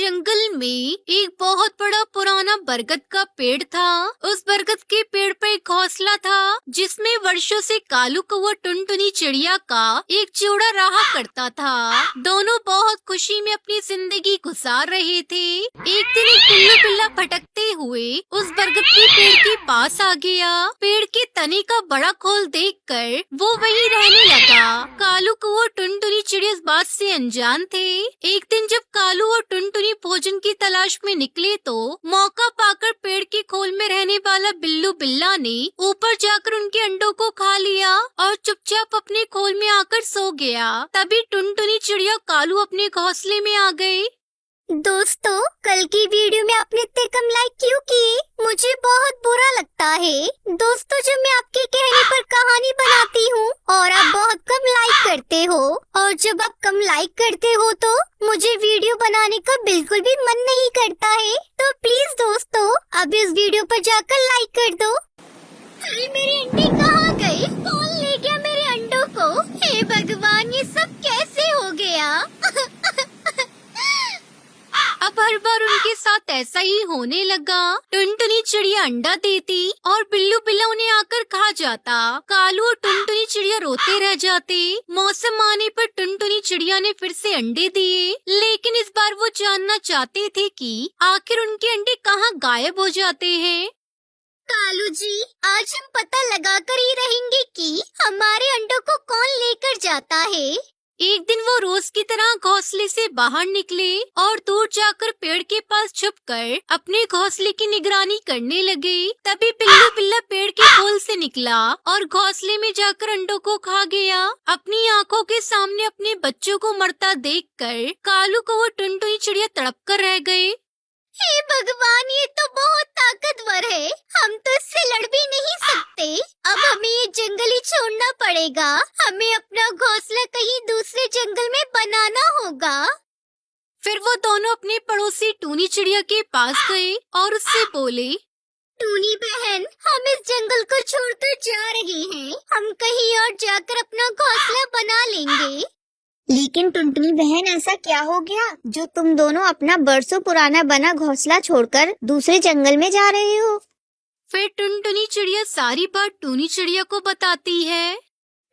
जंगल में एक बहुत बड़ा पुराना बरगद का पेड़ था। उस बरगद के पेड़ पर एक घोंसला था जिसमें वर्षों से कालू कौवा टुनटुनी चिड़िया का एक जोड़ा रहा करता था। दोनों बहुत खुशी में अपनी जिंदगी गुजार रहे थे। एक दिन एक बिल्लू बिल्ला भटकते हुए उस बरगद के पेड़ के पास आ गया। पेड़ के तने का बड़ा खोल देखकर वो वहीं रहने लगा। कालू कौवा टुनटुनी चिड़िया इस बात से अनजान थे। एक दिन जब कालू और टुनटुनी भोजन की तलाश में निकले तो मौका पाकर पेड़ के खोल में रहने वाला बिल्लू बिल्ला ने ऊपर जाकर उनके अंडों को खा लिया और चुपचाप अपने खोल में आकर सो गया। तभी टुनटुनी चिड़िया कालू अपने घोंसले में आ गए। दोस्तों, कल की वीडियो में आपने इतने कम लाइक क्यों किए? मुझे बहुत बुरा लगता है। दोस्तों, जब मैं आपके कहने पर कहानी बनाती हूँ और आप बहुत कम लाइक करते हो, और जब आप कम लाइक करते हो तो मुझे वीडियो बनाने का बिल्कुल भी मन नहीं करता है। तो प्लीज दोस्तों, अब इस वीडियो पर जाकर लाइक कर दो। अरे मेरे अंडे कहाँ गए? कौन ले गया मेरे अंडों को? हे भगवान, ये सब कैसे हो गया? अब हर बार उनके साथ ऐसा ही होने लगा। टुनटुनी चिड़िया अंडा देती और बिल्लू बिल्ला उन्हें आकर खा जाता। कालू और टुनटुनी चिड़िया रोते रह जाते। मौसम आने पर टुनटुनी चिड़िया ने फिर से अंडे दिए, लेकिन इस बार वो जानना चाहते थे कि आखिर उनके अंडे कहाँ गायब हो जाते हैं। कालू जी, आज हम पता लगा कर ही रहेंगे कि हमारे अंडों को कौन लेकर जाता है। एक दिन वो रोज की तरह घोंसले से बाहर निकले और दूर जाकर पेड़ के पास छुपकर अपने घोंसले की निगरानी करने लगे। तभी बिल्लू बिल्ला पेड़ के खोल से निकला और घोंसले में जाकर अंडों को खा गया। अपनी आंखों के सामने अपने बच्चों को मरता देखकर कालू को वो टुनटुनी चिड़िया तड़प कर रह गए। हे भगवान, ये तो बहुत ताकतवर है। हम तो इससे लड़ भी नहीं सकते। अब हमें ये जंगल ही छोड़ना पड़ेगा। हमें अपना घोंसला कहीं दूसरे जंगल में बनाना होगा। फिर वो दोनों अपने पड़ोसी टूनी चिड़िया के पास गए और उससे बोले, टूनी बहन, हम इस जंगल को छोड़कर जा रहे हैं। हम कहीं और जाकर अपना घोंसला बना लेंगे। लेकिन टुनटुनी बहन, ऐसा क्या हो गया जो तुम दोनों अपना बरसों पुराना बना घोंसला छोड़कर दूसरे जंगल में जा रहे हो? फिर टुनटुनी चिड़िया सारी बात टूनी चिड़िया को बताती है।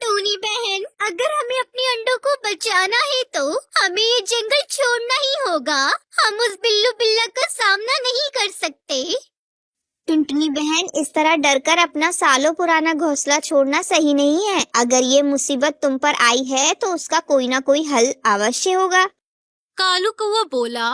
टूनी बहन, अगर हमें अपने अंडों को बचाना है तो हमें ये जंगल छोड़ना ही होगा। हम उस बिल्लू बिल्ला का सामना नहीं कर सकते। टुनटुनी बहन, इस तरह डरकर अपना सालों पुराना घोंसला छोड़ना सही नहीं है। अगर ये मुसीबत तुम पर आई है तो उसका कोई ना कोई हल अवश्य होगा। कालू कौवा बोला,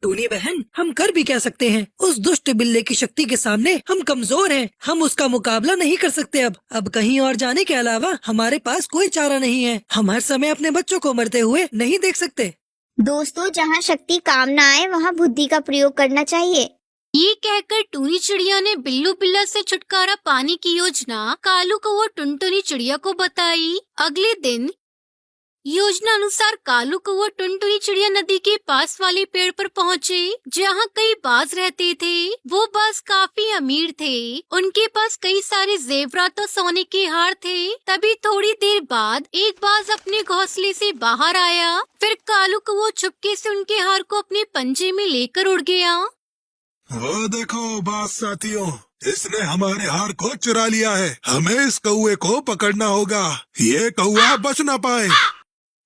टूनी बहन, हम कर भी क्या सकते हैं? उस दुष्ट बिल्ले की शक्ति के सामने हम कमजोर हैं। हम उसका मुकाबला नहीं कर सकते। अब कहीं और जाने के अलावा हमारे पास कोई चारा नहीं है। हम हर समय अपने बच्चों को मरते हुए नहीं देख सकते। दोस्तों, जहाँ शक्ति काम न आए वहाँ बुद्धि का प्रयोग करना चाहिए। ये कहकर टूनी चिड़िया ने बिल्लू बिल्ला से छुटकारा पाने की योजना कालू कौवा टुनटुनी चिड़िया को बताई। अगले दिन योजना अनुसार कालू कौवा टुनटुनी चिड़िया नदी के पास वाले पेड़ पर पहुँचे, जहाँ कई बाज रहते थे। वो बाज काफी अमीर थे। उनके पास कई सारे जेवरात और सोने के हार थे। तभी थोड़ी देर बाद एक बाज अपने घोंसले से बाहर आया। फिर कालू कौवा चुपके से उनके हार को अपने पंजे में लेकर उड़ गया। वो देखो बाज साथियों, इसने हमारे हार को चुरा लिया है। हमें इस कौवे को पकड़ना होगा। ये कौवा बच ना पाए।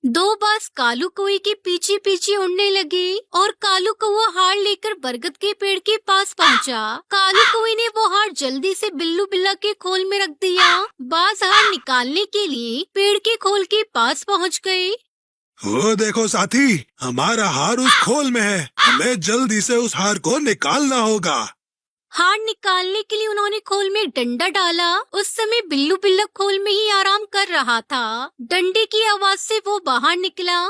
दो बाज कालू कौवे के पीछे पीछे उड़ने लगे और कालू कौवा हार लेकर बरगद के पेड़ के पास पहुंचा। कालू कौवे ने वो हार जल्दी से बिल्लू बिल्ला के खोल में रख दिया। बाज हार निकालने के लिए पेड़ के खोल के पास पहुंच गए। वो देखो साथी, हमारा हार उस खोल में है। हमें जल्दी से उस हार को निकालना होगा। हार निकालने के लिए उन्होंने खोल में डंडा डाला। उस समय बिल्लू बिल्ला खोल में ही आराम कर रहा था। डंडे की आवाज से वो बाहर निकला।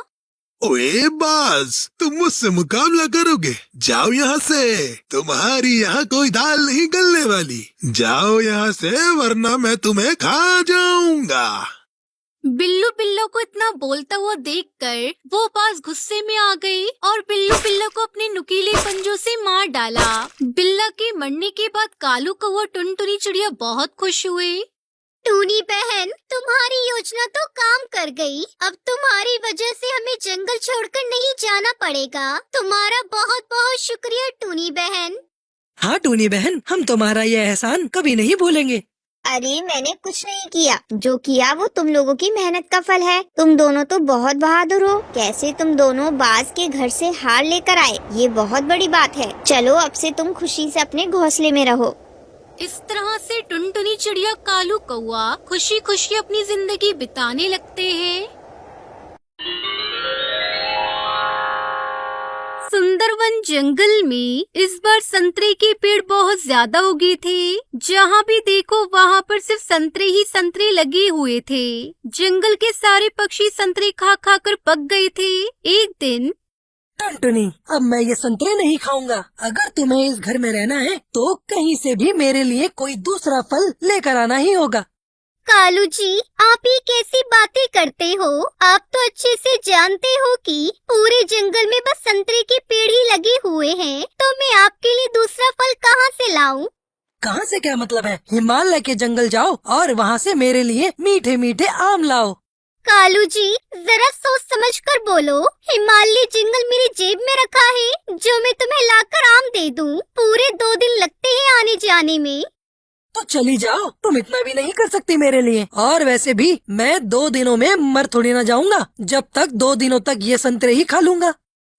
ओए बाज, तुम मुझसे मुकाबला करोगे? जाओ यहाँ से। तुम्हारी यहाँ कोई दाल नहीं गलने वाली। जाओ यहाँ से, वरना मैं तुम्हें खा जाऊंगा। बिल्लू बिल्ला को इतना बोलता हुआ देखकर वो बाज गुस्से में आ गई और बिल्लू बिल्ला को अपने नुकीले पंजों से मार डाला। बिल्ला के मरने के बाद कालू कौवा टुनटुनी चिड़िया बहुत खुश हुए। टूनी बहन, तुम्हारी योजना तो काम कर गई। अब तुम्हारी वजह से हमें जंगल छोड़कर नहीं जाना पड़ेगा। तुम्हारा बहुत बहुत शुक्रिया टूनी बहन। हाँ टूनी बहन, हम तुम्हारा ये एहसान कभी नहीं भूलेंगे। अरे मैंने कुछ नहीं किया, जो किया वो तुम लोगों की मेहनत का फल है। तुम दोनों तो बहुत बहादुर हो। कैसे तुम दोनों बाज के घर से हार लेकर आए, ये बहुत बड़ी बात है। चलो अब से तुम खुशी से अपने घोंसले में रहो। इस तरह से टुनटुनी चिड़िया कालू कौआ खुशी खुशी अपनी जिंदगी बिताने लगते हैं। सुंदरवन जंगल में इस बार संतरे के पेड़ बहुत ज्यादा उगे थे। जहाँ भी देखो वहाँ पर सिर्फ संतरे ही संतरे लगे हुए थे। जंगल के सारे पक्षी संतरे खा खा कर पक गए थे। एक दिन टुनटुनी, अब मैं ये संतरे नहीं खाऊंगा। अगर तुम्हें इस घर में रहना है तो कहीं से भी मेरे लिए कोई दूसरा फल लेकर आना ही होगा। कालू जी, आप ये कैसी बातें करते हो? आप तो अच्छे से जानते हो कि पूरे जंगल में बस संतरे के पेड़ ही लगे हुए हैं, तो मैं आपके लिए दूसरा फल कहाँ से लाऊं? कहाँ से क्या मतलब है? हिमालय के जंगल जाओ और वहाँ से मेरे लिए मीठे मीठे आम लाओ। कालू जी, जरा सोच समझ कर बोलो। हिमालय जंगल मेरी जेब में रखा है, जो मैं तुम्हें लाकर आम दे दूं। पूरे 2 दिन लगते हैं आने जाने में। तो चली जाओ, तुम इतना भी नहीं कर सकती मेरे लिए। और वैसे भी मैं 2 दिनों में मर थोड़ी ना जाऊंगा, जब तक 2 दिनों तक ये संतरे ही खा लूंगा।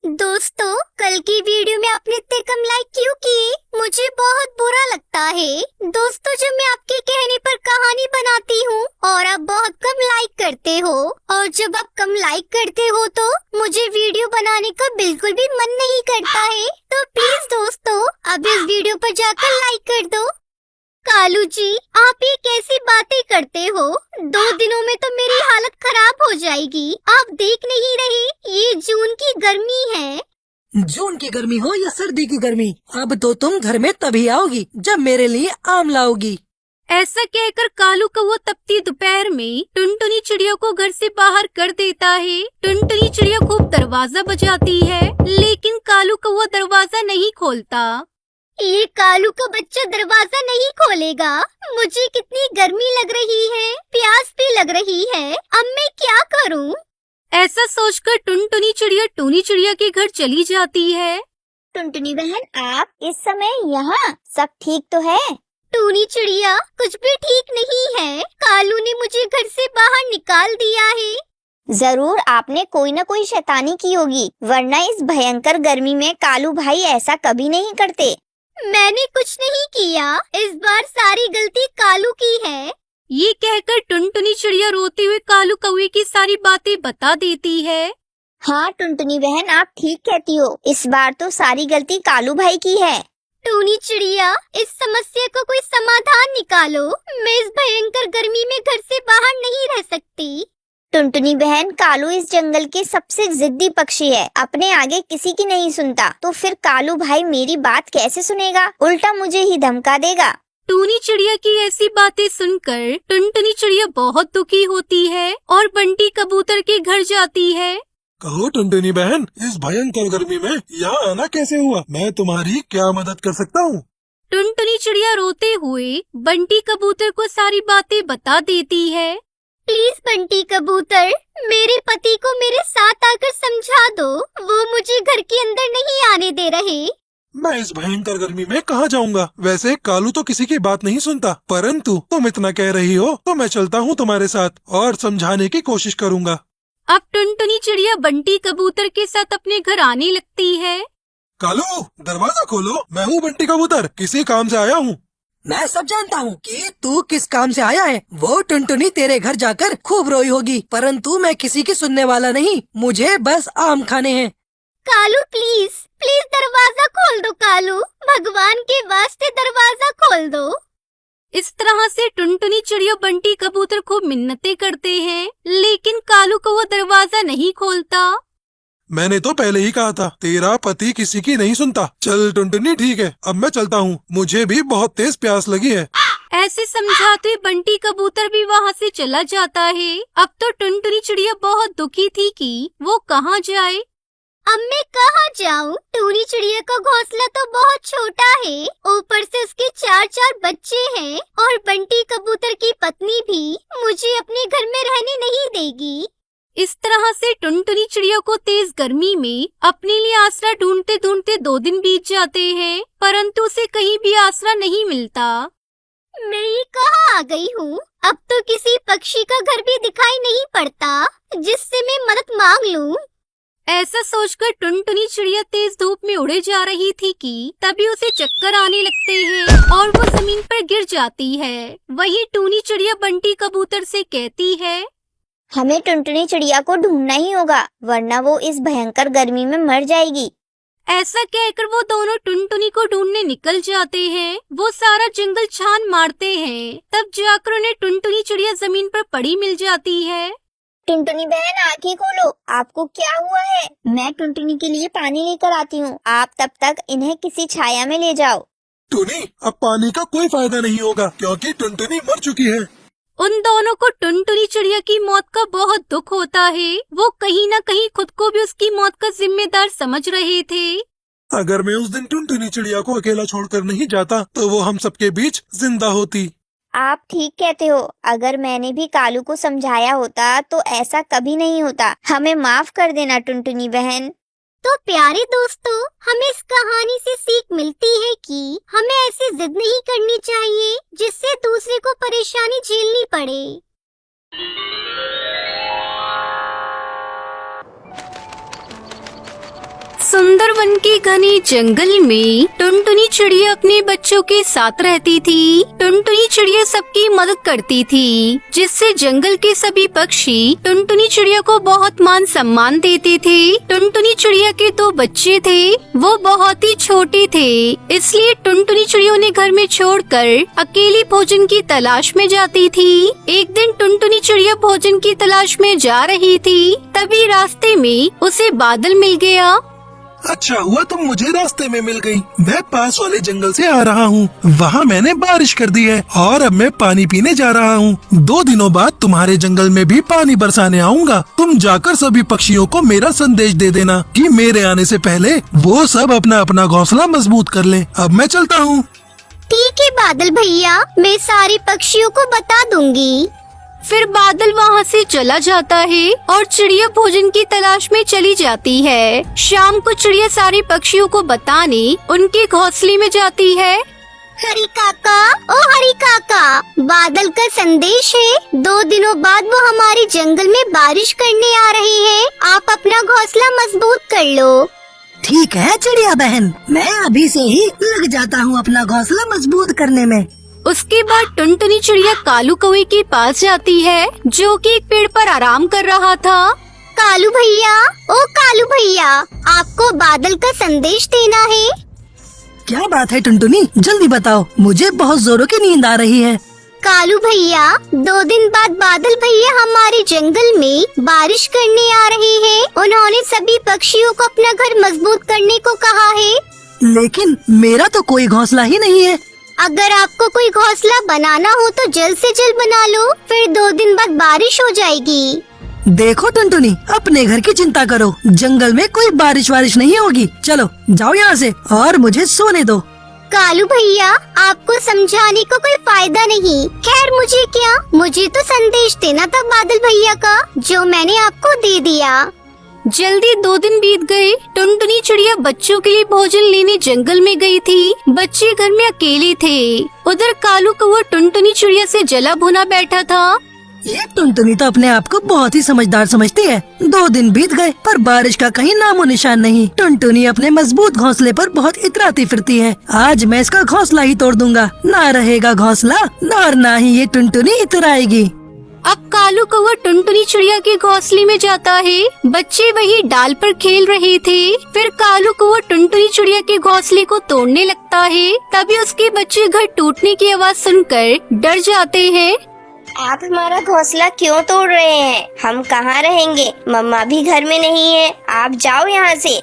दोस्तों, कल की वीडियो में आपने इतने कम लाइक क्यों किए? मुझे बहुत बुरा लगता है। दोस्तों, जब मैं आपके कहने पर कहानी बनाती हूँ और आप बहुत कम लाइक करते हो, और जब आप कम लाइक करते हो तो मुझे वीडियो बनाने का बिल्कुल भी मन नहीं करता है। तो प्लीज दोस्तों, अब इस वीडियो पर जाकर लाइक कर दो। कालू जी, आप ये कैसी बातें करते हो? 2 दिनों में तो मेरी हालत खराब हो जाएगी। आप देख नहीं रहे, ये जून की गर्मी है। जून की गर्मी हो या सर्दी की गर्मी, अब तो तुम घर में तभी आओगी जब मेरे लिए आम लाओगी। ऐसा कहकर कालू कौआ तपती दोपहर में टुनटुनी चिड़िया को घर से बाहर कर देता है। टुनटुनी चिड़िया खूब दरवाजा बजाती है, लेकिन कालू कौआ दरवाजा नहीं खोलता। ये कालू का बच्चा दरवाजा नहीं खोलेगा। मुझे कितनी गर्मी लग रही है, प्यास भी लग रही है। अब मैं क्या करूं? ऐसा सोचकर टुनटुनी चिड़िया टूनी चिड़िया के घर चली जाती है। टुनटुनी बहन, आप इस समय यहाँ? सब ठीक तो है? टूनी चिड़िया, कुछ भी ठीक नहीं है। कालू ने मुझे घर से बाहर निकाल दिया है। जरूर आपने कोई न कोई शैतानी की होगी, वरना इस भयंकर गर्मी में कालू भाई ऐसा कभी नहीं करते। मैंने कुछ नहीं किया, इस बार सारी गलती कालू की है। ये कहकर टुनटुनी चिड़िया रोते हुए कालू कौवे की सारी बातें बता देती है। हाँ टुनटुनी बहन, आप ठीक कहती हो। इस बार तो सारी गलती कालू भाई की है। टूनी चिड़िया, इस समस्या को कोई समाधान निकालो। मैं इस भयंकर गर्मी में घर से बाहर नहीं रह सकती। टुनटुनी बहन, कालू इस जंगल के सबसे जिद्दी पक्षी है। अपने आगे किसी की नहीं सुनता, तो फिर कालू भाई मेरी बात कैसे सुनेगा? उल्टा मुझे ही धमका देगा। टूनी चिड़िया की ऐसी बातें सुनकर टुनटुनी चिड़िया बहुत दुखी होती है और बंटी कबूतर के घर जाती है। कहो टुनटुनी बहन, इस भयंकर गर्मी में यहाँ आना कैसे हुआ? मैं तुम्हारी क्या मदद कर सकता हूँ? टुनटुनी चिड़िया रोते हुए बंटी कबूतर को सारी बातें बता देती है। प्लीज बंटी कबूतर, मेरे पति को मेरे साथ आकर समझा दो। वो मुझे घर के अंदर नहीं आने दे रहे। मैं इस भयंकर गर्मी में कहाँ जाऊँगा? वैसे कालू तो किसी की बात नहीं सुनता, परंतु तुम इतना कह रही हो तो मैं चलता हूँ तुम्हारे साथ और समझाने की कोशिश करूँगा। अब टुनटुनी चिड़िया बंटी कबूतर के साथ अपने घर आने लगती है। कालू, दरवाजा खोलो, मैं हूँ बंटी कबूतर, किसी काम से आया हूँ। मैं सब जानता हूँ कि तू किस काम से आया है। वो टुनटुनी तेरे घर जाकर खूब रोई होगी, परंतु मैं किसी की सुनने वाला नहीं। मुझे बस आम खाने हैं। कालू प्लीज प्लीज दरवाजा खोल दो। कालू, भगवान के वास्ते दरवाजा खोल दो। इस तरह से टुनटुनी चिड़िया बंटी कबूतर खूब मिन्नतें करते हैं, लेकिन कालू को वो दरवाजा नहीं खोलता। मैंने तो पहले ही कहा था, तेरा पति किसी की नहीं सुनता। चल टुनटुनी, ठीक है, अब मैं चलता हूँ, मुझे भी बहुत तेज प्यास लगी है। ऐसे समझाते बंटी कबूतर भी वहाँ से चला जाता है। अब तो टुनटुनी चिड़िया बहुत दुखी थी कि वो कहाँ जाए। अब मैं कहाँ जाऊँ? टूनी चिड़िया का घोंसला तो बहुत छोटा है, ऊपर से उसके 4 बच्चे हैं और बंटी कबूतर की पत्नी भी मुझे अपने घर में रहने नहीं देगी। इस तरह से टुनटुनी चिड़िया को तेज गर्मी में अपने लिए आसरा ढूंढते ढूंढते 2 दिन बीत जाते हैं, परंतु उसे कहीं भी आसरा नहीं मिलता। मैं ये कहाँ आ गई हूँ? अब तो किसी पक्षी का घर भी दिखाई नहीं पड़ता जिससे मैं मदद मांग लूँ। ऐसा सोचकर टुनटुनी चिड़िया तेज धूप में उड़े जा रही थी कि तभी उसे चक्कर आने लगते हैं और वो जमीन पर गिर जाती है। वहीं टूनी चिड़िया बंटी कबूतर से कहती है, हमें टुनटुनी चिड़िया को ढूंढना ही होगा, वरना वो इस भयंकर गर्मी में मर जाएगी। ऐसा कहकर वो दोनों टुनटुनी को ढूंढने निकल जाते हैं। वो सारा जंगल छान मारते हैं, तब जाकर उन्हें टुनटुनी चिड़िया जमीन पर पड़ी मिल जाती है। टुनटुनी बहन, आंखें खोलो, आपको क्या हुआ है? मैं टुनटुनी के लिए पानी लेकर आती हूँ, आप तब तक इन्हें किसी छाया में ले जाओ। टुनी, अब पानी का कोई फायदा नहीं होगा क्योंकि टुनटुनी मर चुकी है। उन दोनों को टुनटुनी चिड़िया की मौत का बहुत दुख होता है। वो कहीं न कहीं खुद को भी उसकी मौत का जिम्मेदार समझ रहे थे। अगर मैं उस दिन टुनटुनी चिड़िया को अकेला छोड़कर नहीं जाता तो वो हम सबके बीच जिंदा होती। आप ठीक कहते हो, अगर मैंने भी कालू को समझाया होता तो ऐसा कभी नहीं होता। हमें माफ कर देना टुनटुनी बहन। तो प्यारे दोस्तों, हमें इस कहानी से सीख मिलती है कि हमें ऐसी जिद नहीं करनी चाहिए जिससे दूसरे को परेशानी झेलनी पड़े। सुंदरवन के घने जंगल में टुनटुनी चिड़िया अपने बच्चों के साथ रहती थी। टुनटुनी चिड़िया सबकी मदद करती थी, जिससे जंगल के सभी पक्षी टुनटुनी चिड़िया को बहुत मान सम्मान देते थे। टुनटुनी चिड़िया के 2 बच्चे थे, वो बहुत ही छोटे थे, इसलिए टुनटुनी चिड़िया उन्हें घर में छोड़कर अकेली भोजन की तलाश में जाती थी। एक दिन टुनटुनी चिड़िया भोजन की तलाश में जा रही थी, तभी रास्ते में उसे बादल मिल गया। अच्छा हुआ तुम मुझे रास्ते में मिल गई। मैं पास वाले जंगल से आ रहा हूँ, वहाँ मैंने बारिश कर दी है और अब मैं पानी पीने जा रहा हूँ। 2 दिनों बाद तुम्हारे जंगल में भी पानी बरसाने आऊँगा। तुम जाकर सभी पक्षियों को मेरा संदेश दे देना कि मेरे आने से पहले वो सब अपना अपना घोंसला मजबूत कर लें। अब मैं चलता हूँ। ठीक है बादल भैया, मैं सारे पक्षियों को बता दूंगी। फिर बादल वहाँ से चला जाता है और चिड़िया भोजन की तलाश में चली जाती है। शाम को चिड़िया सारे पक्षियों को बताने उनके घोंसले में जाती है। हरी काका, ओ हरी काका, बादल का संदेश है। 2 दिनों बाद वो हमारे जंगल में बारिश करने आ रहे हैं। आप अपना घोंसला मजबूत कर लो। ठीक है चिड़िया बहन, मैं अभी से ही लग जाता हूँ अपना घोंसला मजबूत करने में। उसके बाद टुनटुनी चिड़िया कालू कौवे के पास जाती है, जो कि एक पेड़ पर आराम कर रहा था। कालू भैया, ओ कालू भैया, आपको बादल का संदेश देना है। क्या बात है टुनटुनी, जल्दी बताओ, मुझे बहुत जोरों की नींद आ रही है। कालू भैया, 2 दिन बाद बादल भैया हमारे जंगल में बारिश करने आ रहे हैं। उन्होंने सभी पक्षियों को अपना घर मजबूत करने को कहा है। लेकिन मेरा तो कोई घोंसला ही नहीं है। अगर आपको कोई घोंसला बनाना हो तो जल्द से जल्द बना लो, फिर 2 दिन बाद बारिश हो जाएगी। देखो टुनटुनी, अपने घर की चिंता करो, जंगल में कोई बारिश नहीं होगी। चलो जाओ यहाँ से और मुझे सोने दो। कालू भैया, आपको समझाने को कोई फायदा नहीं। खैर मुझे क्या, मुझे तो संदेश देना था बादल भैया का, जो मैंने आपको दे दिया। जल्दी 2 दिन बीत गए। टुनटुनी चिड़िया बच्चों के लिए भोजन लेने जंगल में गई थी। बच्चे घर में अकेले थे। उधर कालू कौवा टुनटुनी चिड़िया से जला भुना बैठा था। ये टुनटुनी तो अपने आप को बहुत ही समझदार समझती है। 2 दिन बीत गए पर बारिश का कहीं नामो निशान नहीं। टुनटुनी अपने मजबूत घोंसले पर बहुत इतराती फिरती है। आज मैं इसका घोंसला ही तोड़ दूंगा, ना रहेगा घोंसला और ना ही ये टुनटुनी इतराएगी। अब कालू कौवा टुनटुनी चिड़िया के घोंसले में जाता है। बच्चे वही डाल पर खेल रहे थे। फिर कालू कौवा टुनटुनी चिड़िया के घोंसले को तोड़ने लगता है। तभी उसके बच्चे घर टूटने की आवाज सुनकर डर जाते हैं। आप हमारा घोंसला क्यों तोड़ रहे हैं? हम कहाँ रहेंगे? मम्मा भी घर में नहीं है, आप जाओ यहाँ से।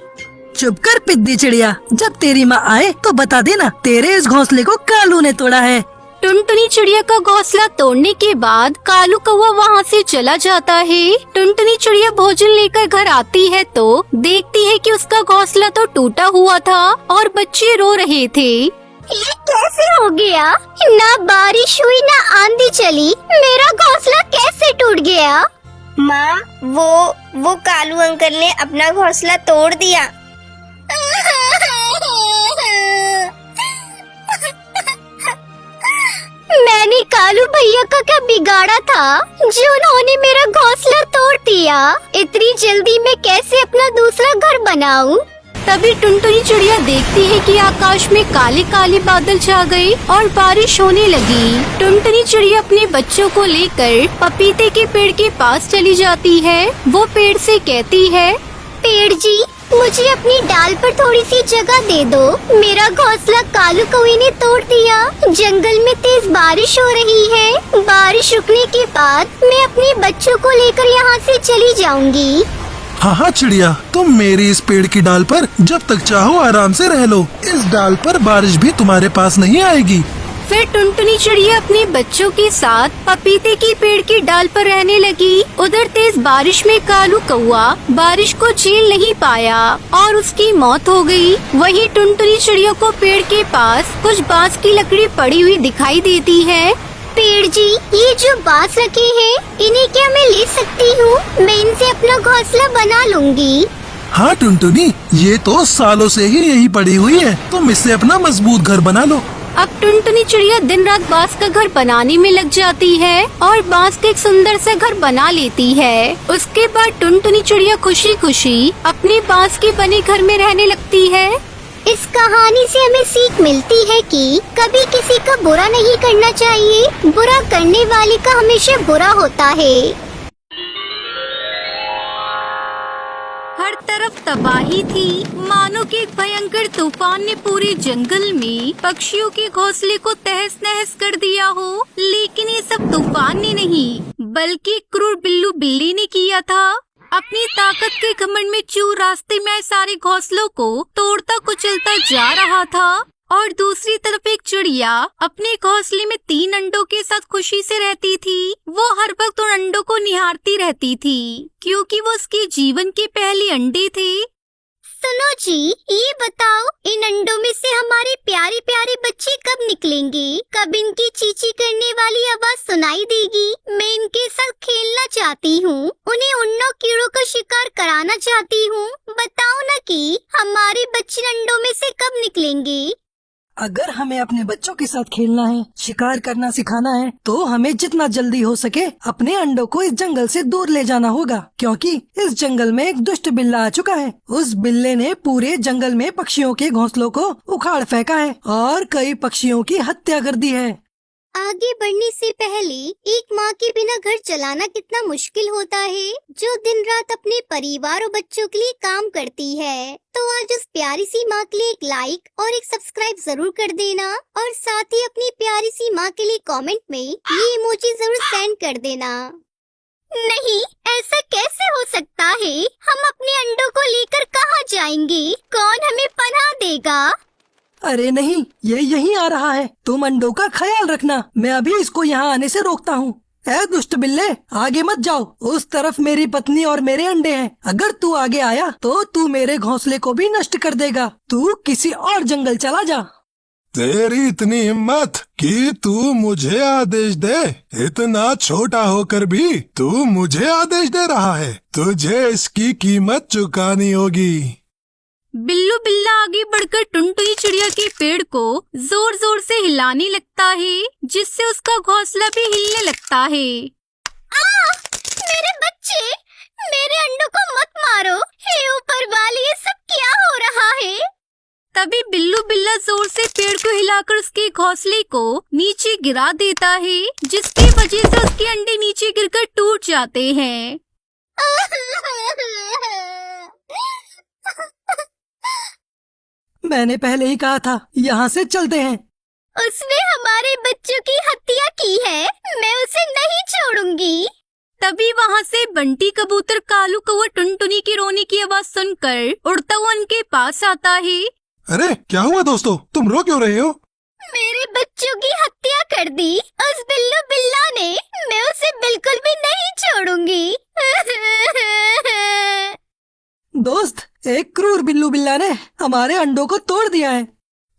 चुप कर पिद्दी चिड़िया, जब तेरी माँ आए तो बता देना तेरे इस घोंसले को कालू ने तोड़ा है। टुनटुनी चिड़िया का घोंसला तोड़ने के बाद कालू कौवा वहाँ से चला जाता है। टुनटुनी चिड़िया भोजन लेकर घर आती है तो देखती है कि उसका घोंसला तो टूटा हुआ था और बच्चे रो रहे थे। ये कैसे हो गया? ना बारिश हुई ना आंधी चली, मेरा घोंसला कैसे टूट गया? माँ, वो कालू अंकल ने अपना घोंसला तोड़ दिया। मैंने कालू भैया का क्या बिगाड़ा था जो उन्होंने मेरा घोंसला तोड़ दिया? इतनी जल्दी मैं कैसे अपना दूसरा घर बनाऊं? तभी टुनटुनी चिड़िया देखती है कि आकाश में काले काले बादल छा गए और बारिश होने लगी। टुनटुनी चिड़िया अपने बच्चों को लेकर पपीते के पेड़ के पास चली जाती है। वो पेड़ से कहती है, पेड़ जी, मुझे अपनी डाल पर थोड़ी सी जगह दे दो। मेरा घोंसला कालू कौवे ने तोड़ दिया। जंगल में तेज बारिश हो रही है। बारिश रुकने के बाद मैं अपने बच्चों को लेकर यहाँ से चली जाऊंगी। हाँ चिड़िया, तुम मेरी इस पेड़ की डाल पर जब तक चाहो आराम से रह लो। इस डाल पर बारिश भी तुम्हारे पास नहीं आएगी। फिर टुनटुनी चिड़िया अपने बच्चों के साथ पपीते की पेड़ की डाल पर रहने लगी। उधर तेज बारिश में कालू कौवा बारिश को झेल नहीं पाया और उसकी मौत हो गई। वहीं टुनटुनी चिड़िया को पेड़ के पास कुछ बांस की लकड़ी पड़ी हुई दिखाई देती है। पेड़ जी, ये जो बांस रखे हैं, इन्हें क्या मैं ले सकती हूँ? मैं इनसे अपना घोंसला बना लूंगी। हाँ टुनटुनी, ये तो सालों से ही यही पड़ी हुई है। तुम इससे अपना मजबूत घर बना लो। अब टुनटुनी चिड़िया दिन रात बांस का घर बनाने में लग जाती है और बांस का एक सुंदर सा घर बना लेती है। उसके बाद टुनटुनी चिड़िया खुशी खुशी अपने बांस के बने घर में रहने लगती है। इस कहानी से हमें सीख मिलती है कि कभी किसी का बुरा नहीं करना चाहिए। बुरा करने वाले का हमेशा बुरा होता है। हर तरफ तबाही थी, मानो कि एक भयंकर तूफान ने पूरे जंगल में पक्षियों के घोंसले को तहस नहस कर दिया हो। लेकिन ये सब तूफान ने नहीं, बल्कि क्रूर बिल्लू बिल्ली ने किया था। अपनी ताकत के घमंड में चूर रास्ते में सारे घोंसलों को तोड़ता कुचलता जा रहा था और दूसरी तरफ एक चिड़िया अपने घोंसले में 3 अंडों के साथ खुशी से रहती थी। वो हर वक्त उन अंडों को निहारती रहती थी क्योंकि वो उसके जीवन के पहले अंडे थे। सुनो जी, ये बताओ, इन अंडों में से हमारे प्यारे प्यारे बच्चे कब निकलेंगे? कब इनकी चींची करने वाली आवाज सुनाई देगी? मैं इनके साथ खेलना चाहती हूँ। उन्हें उन्नों कीड़ों का शिकार कराना चाहती हूँ। बताओ ना कि हमारे बच्चे अंडों में से कब निकलेंगे? अगर हमें अपने बच्चों के साथ खेलना है, शिकार करना सिखाना है, तो हमें जितना जल्दी हो सके अपने अंडों को इस जंगल से दूर ले जाना होगा, क्योंकि इस जंगल में एक दुष्ट बिल्ला आ चुका है। उस बिल्ले ने पूरे जंगल में पक्षियों के घोंसलों को उखाड़ फेंका है और कई पक्षियों की हत्या कर दी है। आगे बढ़ने से पहले एक माँ के बिना घर चलाना कितना मुश्किल होता है, जो दिन रात अपने परिवार और बच्चों के लिए काम करती है। तो आज उस प्यारी सी माँ के लिए एक लाइक और एक सब्सक्राइब जरूर कर देना और साथ ही अपनी प्यारी सी माँ के लिए कमेंट में ये इमोजी जरूर सेंड कर देना। नहीं, ऐसा कैसे हो सकता है? हम अपने अंडों को लेकर कहाँ जाएंगे? कौन हमें पनाह देगा? अरे नहीं, ये यहीं आ रहा है। तुम अंडों का ख्याल रखना, मैं अभी इसको यहाँ आने से रोकता हूँ। ऐ दुष्ट बिल्ले, आगे मत जाओ। उस तरफ मेरी पत्नी और मेरे अंडे हैं। अगर तू आगे आया तो तू मेरे घोंसले को भी नष्ट कर देगा। तू किसी और जंगल चला जा। तेरी इतनी हिम्मत कि तू मुझे आदेश दे? इतना छोटा होकर भी तू मुझे आदेश दे रहा है। तुझे इसकी कीमत चुकानी होगी। बिल्लू बिल्ला आगे बढ़कर टुनटुनी चिड़िया के पेड़ को जोर जोर से हिलाने लगता है, जिससे उसका घोंसला भी हिलने लगता है। मेरे बच्चे, मेरे अंडों को मत मारो। हे ऊपर वाले, ये सब क्या हो रहा है? तभी बिल्लू बिल्ला जोर से पेड़ को हिलाकर उसके घोंसले को नीचे गिरा देता है, जिसकी वजह से उसके अंडे नीचे गिरकर टूट जाते हैं। मैंने पहले ही कहा था, यहाँ से चलते हैं। उसने हमारे बच्चों की हत्या की है, मैं उसे नहीं छोड़ूंगी। तभी वहाँ से बंटी कबूतर कालू कौवा टुनटुनी के रोने की आवाज सुनकर उड़ता हुआ उनके पास आता है। अरे क्या हुआ दोस्तों, तुम रो क्यों रहे हो? मेरे बच्चों की हत्या कर दी उस बिल्लू बिल्ला ने। मैं उसे बिल्कुल भी नहीं छोड़ूंगी। दोस्त, एक क्रूर बिल्लू बिल्ला ने हमारे अंडों को तोड़ दिया है।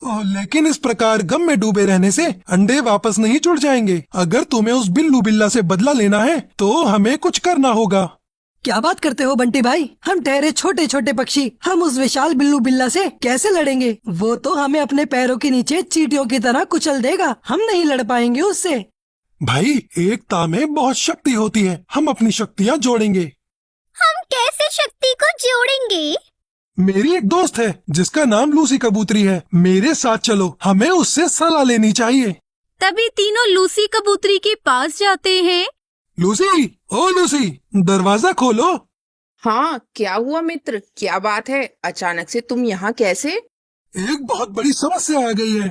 लेकिन इस प्रकार गम में डूबे रहने से अंडे वापस नहीं जुड़ जाएंगे। अगर तुम्हें उस बिल्लू बिल्ला से बदला लेना है तो हमें कुछ करना होगा। क्या बात करते हो बंटी भाई, हम ठहरे छोटे छोटे पक्षी, हम उस विशाल बिल्लू बिल्ला से कैसे लड़ेंगे? वो तो हमें अपने पैरों के नीचे चींटियों की तरह कुचल देगा, हम नहीं लड़ पाएंगे उससे। भाई, एकता में बहुत शक्ति होती है, हम अपनी शक्तियाँ जोड़ेंगे। हम कैसे शक्ति को जोड़ेंगे? मेरी एक दोस्त है जिसका नाम लूसी कबूतरी है, मेरे साथ चलो, हमें उससे सलाह लेनी चाहिए। तभी तीनों लूसी कबूतरी के पास जाते हैं। लूसी, ओ लूसी, दरवाजा खोलो। हाँ, क्या हुआ मित्र? क्या बात है? अचानक से तुम यहाँ कैसे? एक बहुत बड़ी समस्या आ गई है।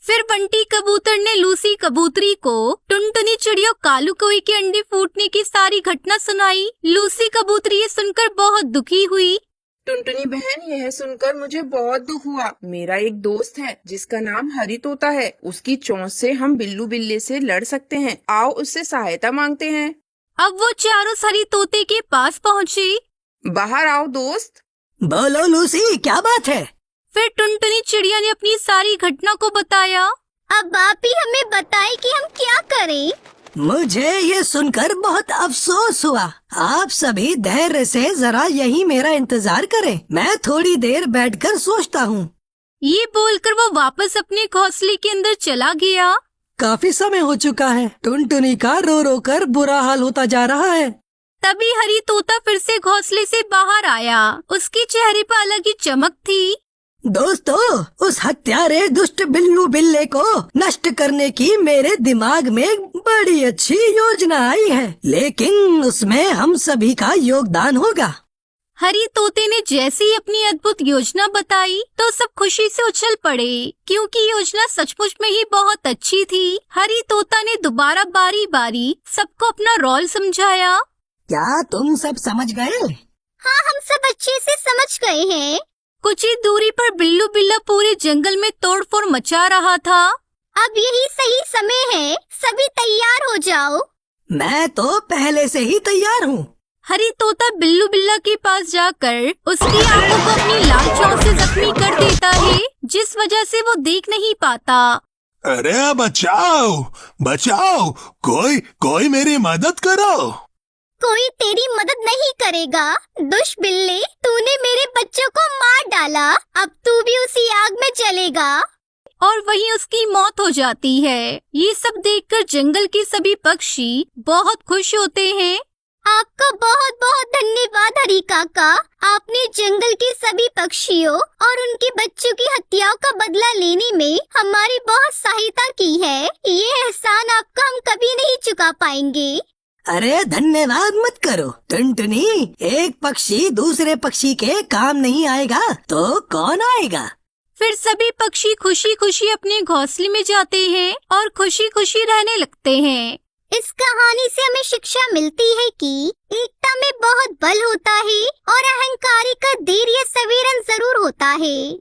फिर बंटी कबूतर ने लूसी कबूतरी को टुनटुनी चिड़िया कालू कौवे के अंडे फूटने की सारी घटना सुनाई। लूसी कबूतरी ये सुनकर बहुत दुखी हुई। टुनटुनी बहन, यह सुनकर मुझे बहुत दुख हुआ। मेरा एक दोस्त है जिसका नाम हरी तोता है, उसकी चोंच से हम बिल्लू बिल्ले से लड़ सकते हैं। आओ उससे सहायता मांगते हैं। अब वो चारों हरी तोते के पास पहुँचे। बाहर आओ दोस्त। बोलो लूसी, क्या बात है? फिर टुनटुनी चिड़िया ने अपनी सारी घटना को बताया। अब आप ही हमें बताएं कि हम क्या करें। मुझे ये सुनकर बहुत अफसोस हुआ। आप सभी धैर्य से जरा यही मेरा इंतजार करें, मैं थोड़ी देर बैठकर सोचता हूँ। ये बोलकर वो वापस अपने घोंसले के अंदर चला गया। काफी समय हो चुका है, टुनटुनी का रो रो कर बुरा हाल होता जा रहा है। तभी हरी तोता फिर से घोंसले से बाहर आया। उसके चेहरे पर अलग ही चमक थी। दोस्तों, उस हत्यारे दुष्ट बिल्लू बिल्ले को नष्ट करने की मेरे दिमाग में एक बड़ी अच्छी योजना आई है, लेकिन उसमें हम सभी का योगदान होगा। हरी तोते ने जैसे ही अपनी अद्भुत योजना बताई तो सब खुशी से उछल पड़े, क्योंकि योजना सचमुच में ही बहुत अच्छी थी। हरी तोता ने दोबारा बारी बारी सबको अपना रोल समझाया। क्या तुम सब समझ गए? हाँ, हम सब अच्छे से समझ गए हैं। कुछ ही दूरी पर बिल्लू बिल्ला पूरे जंगल में तोड़फोड़ मचा रहा था। अब यही सही समय है, सभी तैयार हो जाओ। मैं तो पहले से ही तैयार हूँ। हरी तोता बिल्लू बिल्ला के पास जाकर उसकी आंखों को अपनी लाल चोंच से जख्मी कर देता है, जिस वजह से वो देख नहीं पाता। अरे बचाओ बचाओ, कोई मेरी मदद करो। कोई तेरी मदद नहीं करेगा। दुष्ट बिल्ले, तूने मेरे बच्चों को मार डाला, अब तू भी उसी आग में जलेगा। और वहीं उसकी मौत हो जाती है। ये सब देखकर जंगल के सभी पक्षी बहुत खुश होते हैं। आपका बहुत बहुत धन्यवाद हरी काका। आपने जंगल के सभी पक्षियों और उनके बच्चों की हत्याओं का बदला लेने में हमारी बहुत सहायता की है। ये एहसान आपका हम कभी नहीं चुका पाएंगे। अरे धन्यवाद मत करो टुनटुनी, एक पक्षी दूसरे पक्षी के काम नहीं आएगा तो कौन आएगा? फिर सभी पक्षी खुशी खुशी अपने घोंसले में जाते हैं और खुशी खुशी रहने लगते हैं। इस कहानी से हमें शिक्षा मिलती है कि एकता में बहुत बल होता है और अहंकारी का देर या सवेरन जरूर होता है।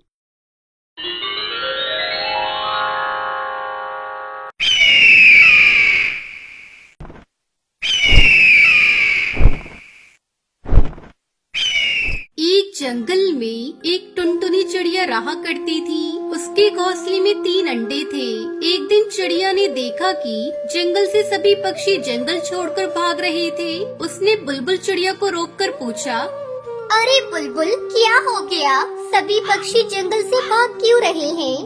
एक जंगल में एक टुनटुनी चिड़िया रहा करती थी। उसके घोंसले में 3 अंडे थे। एक दिन चिड़िया ने देखा कि जंगल से सभी पक्षी जंगल छोड़कर भाग रहे थे। उसने बुलबुल चिड़िया को रोककर पूछा, अरे बुलबुल, क्या हो गया? सभी पक्षी जंगल से भाग क्यों रहे हैं?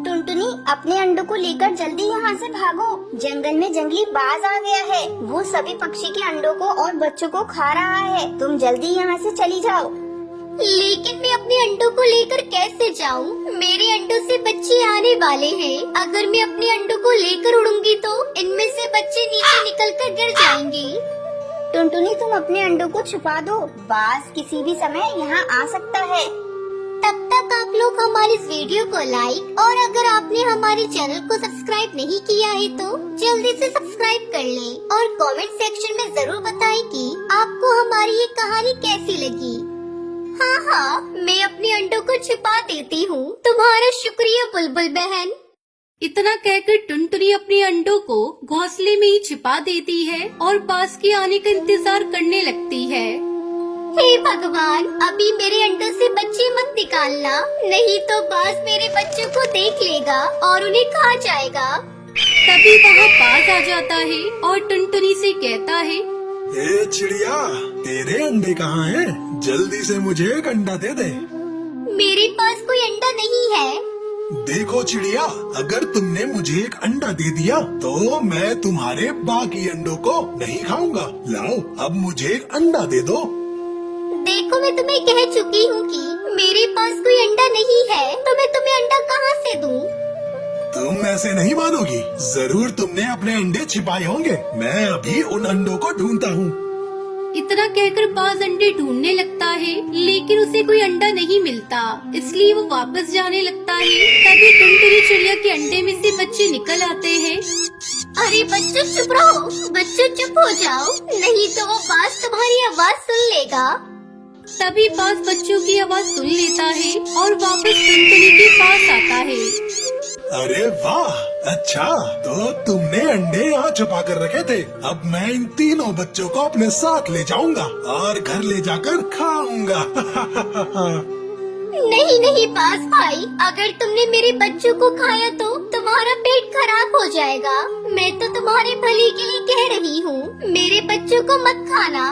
टुनटुनी, अपने अंडों को लेकर जल्दी यहाँ से भागो। जंगल में जंगली बाज आ गया है, वो सभी पक्षी के अंडों को और बच्चों को खा रहा है। तुम जल्दी यहाँ से चली जाओ। लेकिन मैं अपने अंडों को लेकर कैसे जाऊँ? मेरे अंडों से बच्चे आने वाले हैं। अगर मैं अपने अंडों को लेकर उड़ूंगी तो इनमें से बच्चे नीचे निकलकर गिर जाएंगे। टुनटुनी, तुम अपने अंडों को छुपा दो, बाज किसी भी समय यहाँ आ सकता है। तब तक आप लोग हमारे इस वीडियो को लाइक और अगर आपने हमारे चैनल को सब्सक्राइब नहीं किया है तो जल्दी से सब्सक्राइब कर लें और कमेंट सेक्शन में जरूर बताएं कि आपको हमारी ये कहानी कैसी लगी। हाँ, मैं अपने अंडों को छुपा देती हूँ। तुम्हारा शुक्रिया बुलबुल बहन। इतना कहकर टुनटुनी अपने अंडों को घोंसले में ही छिपा देती है और बाज के आने का इंतजार करने लगती है। हे भगवान, अभी मेरे अंडों से बच्चे मत निकालना, नहीं तो बाज मेरे बच्चों को देख लेगा और उन्हें खा जाएगा। तभी वहाँ बाज आ जाता है और टुनटुनी से कहता है, ए चिड़िया, तेरे अंडे कहाँ हैं? जल्दी से मुझे एक अंडा दे दे। मेरे पास कोई अंडा नहीं है। देखो चिड़िया, अगर तुमने मुझे एक अंडा दे दिया तो मैं तुम्हारे बाकी अंडों को नहीं खाऊंगा। लाओ, अब मुझे एक अंडा दे दो। देखो, मैं तुम्हें कह चुकी हूँ कि मेरे पास कोई अंडा नहीं है, तो मैं तुम्हें अंडा कहाँ से दूँ? तुम ऐसे नहीं मानोगी, जरूर तुमने अपने अंडे छिपाए होंगे। मैं अभी उन अंडों को ढूंढता हूँ। इतना कहकर बाज अंडे ढूंढने लगता है, लेकिन उसे कोई अंडा नहीं मिलता, इसलिए वो वापस जाने लगता है। तभी टुनटुनी चिड़िया के अंडे में से बच्चे निकल आते हैं। अरे बच्चों चुप रहो, बच्चों चुप हो जाओ, नहीं तो वो बाज तुम्हारी आवाज सुन लेगा। तभी बाज बच्चों की आवाज सुन लेता है और वापस टुनटुनी के पास आता है। अरे वाह, अच्छा, तो तुमने अंडे यहाँ छुपा कर रखे थे। अब मैं इन तीनों बच्चों को अपने साथ ले जाऊंगा और घर ले जाकर खाऊंगा। नहीं नहीं बाज भाई, अगर तुमने मेरे बच्चों को खाया तो तुम्हारा पेट खराब हो जाएगा। मैं तो तुम्हारे भले के लिए कह रही हूँ, मेरे बच्चों को मत खाना।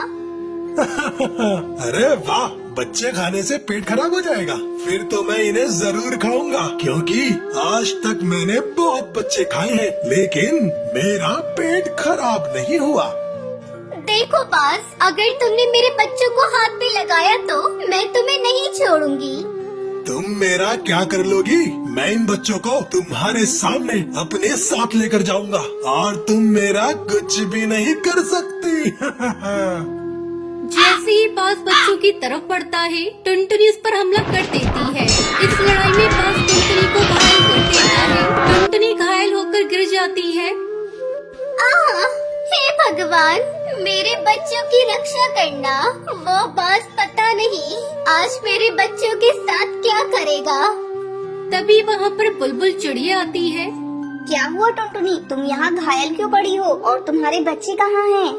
अरे वाह, बच्चे खाने से पेट खराब हो जाएगा? फिर तो मैं इन्हें जरूर खाऊंगा, क्योंकि आज तक मैंने बहुत बच्चे खाए हैं, लेकिन मेरा पेट खराब नहीं हुआ। देखो बाज, अगर तुमने मेरे बच्चों को हाथ में लगाया तो मैं तुम्हें नहीं छोड़ूंगी। तुम मेरा क्या कर लोगी? मैं इन बच्चों को तुम्हारे सामने अपने साथ लेकर जाऊंगा और तुम मेरा कुछ भी नहीं कर सकती। जैसे ही बाज बच्चों की तरफ बढ़ता है, टुनटुनी उस पर हमला कर देती है। इस लड़ाई में बाज टुनटुनी को घायल कर देता है। टुनटुनी घायल होकर गिर जाती है। हे भगवान, मेरे बच्चों की रक्षा करना। वो बाज पता नहीं आज मेरे बच्चों के साथ क्या करेगा। तभी वहाँ पर बुलबुल चिड़िया आती है। क्या हुआ टुनटुनी, तुम यहाँ घायल क्यों पड़ी हो और तुम्हारे बच्चे कहाँ हैं?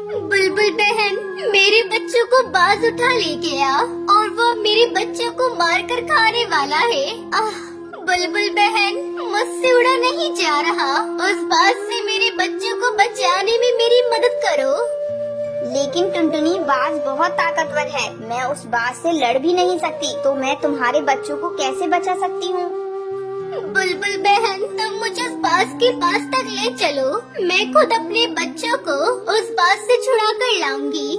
बुलबुल बहन, मेरे बच्चों को बाज उठा ले गया और वो मेरे बच्चों को मारकर खाने वाला है। बुलबुल बहन, मुझसे उड़ा नहीं जा रहा। उस बाज से मेरे बच्चों को बचाने में मेरी मदद करो। लेकिन टुनटुनी, बाज बहुत ताकतवर है, मैं उस बाज से लड़ भी नहीं सकती, तो मैं तुम्हारे बच्चों को कैसे बचा सकती हूँ? बुलबुल बहन, तुम मुझे उस बाज के पास तक ले चलो, मैं खुद अपने बच्चों को उस बाज से छुड़ा कर लाऊंगी।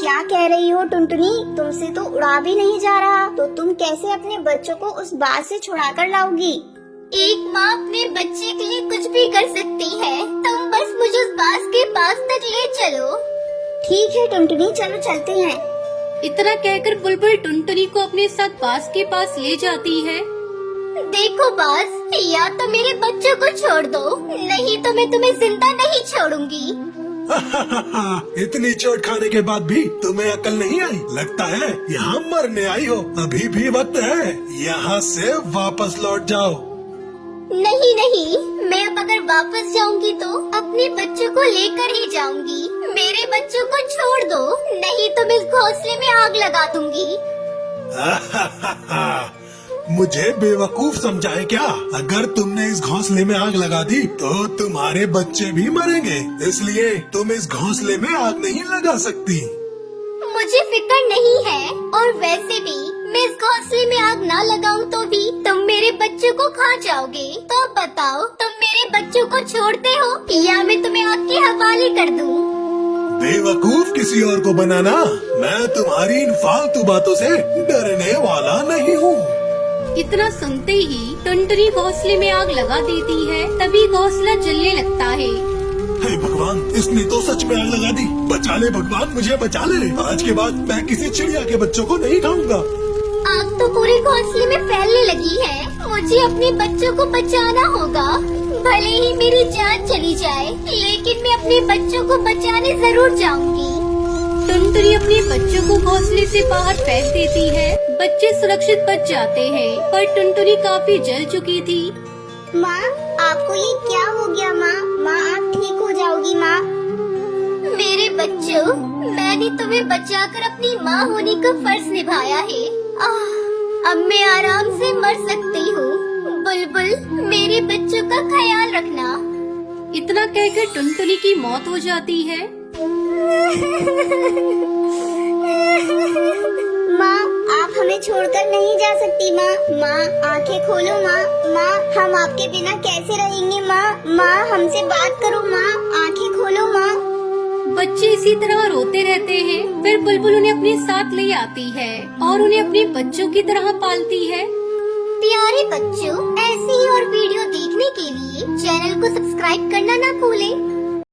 क्या कह रही हो टुनटुनी, तुमसे तो उड़ा भी नहीं जा रहा, तो तुम कैसे अपने बच्चों को उस बाज से छुड़ा कर लाओगी? एक माँ अपने बच्चे के लिए कुछ भी कर सकती है, तुम बस मुझे उस बाज के पास तक ले चलो। ठीक है टुनटुनी, चलो चलते हैं। इतना कहकर बुलबुल टुनटुनी को अपने साथ बाज के पास ले जाती है। देखो बाज, या तो मेरे बच्चों को छोड़ दो, नहीं तो मैं तुम्हें जिंदा नहीं छोड़ूंगी। इतनी चोट खाने के बाद भी तुम्हें अकल नहीं आई? लगता है यहाँ मरने आई हो। अभी भी वक्त है, यहाँ से वापस लौट जाओ। नहीं नहीं, मैं अब अगर वापस जाऊंगी तो अपने बच्चों को लेकर ही जाऊंगी। मेरे बच्चों को छोड़ दो, नहीं तो मैं इस घोंसले में आग लगा दूंगी। मुझे बेवकूफ समझा है क्या? अगर तुमने इस घोंसले में आग लगा दी तो तुम्हारे बच्चे भी मरेंगे, इसलिए तुम इस घोंसले में आग नहीं लगा सकती। मुझे फिक्र नहीं है, और वैसे भी मैं इस घोंसले में आग ना लगाऊं तो भी तुम मेरे बच्चों को खा जाओगे। तो बताओ, तुम मेरे बच्चों को छोड़ते हो या मैं तुम्हें आग के हवाले कर दूं? बेवकूफ किसी और को बनाना, मैं तुम्हारी इन फालतू बातों से डरने वाला नहीं हूँ। इतना सुनते ही टुनटुनी घोंसले में आग लगा देती है। तभी घोंसला जलने लगता है। हे भगवान, इसने तो सच में आग लगा दी। बचा ले भगवान, मुझे बचा ले। आज के बाद मैं किसी चिड़िया के बच्चों को नहीं खाऊंगा। आग तो पूरे घोंसले में फैलने लगी है, मुझे अपने बच्चों को बचाना होगा। भले ही मेरी जान चली जाए, लेकिन मैं अपने बच्चों को बचाने जरूर जाऊंगी। टुनटुनी अपने बच्चों को घोंसले से बाहर फेंक देती है। बच्चे सुरक्षित बच जाते हैं, पर टुनटुनी काफी जल चुकी थी। माँ आपको ये क्या हो गया माँ? माँ आप ठीक हो जाओगी माँ। मेरे बच्चों, मैंने तुम्हें बचाकर अपनी माँ होने का फर्ज निभाया है। अब मैं आराम से मर सकती हूँ। बुलबुल, मेरे बच्चों का ख्याल रखना। इतना कहकर टुनटुनी की मौत हो जाती है। माँ आप हमें छोड़कर नहीं जा सकती माँ। माँ आंखें खोलो माँ। माँ हम आपके बिना कैसे रहेंगे माँ? माँ हमसे बात करो माँ, आंखें खोलो माँ। बच्चे इसी तरह रोते रहते हैं। फिर बुलबुल उन्हें अपने साथ ले आती है और उन्हें अपने बच्चों की तरह पालती है। प्यारे बच्चों, ऐसी ही और वीडियो देखने के लिए चैनल को सब्सक्राइब करना ना भूलें।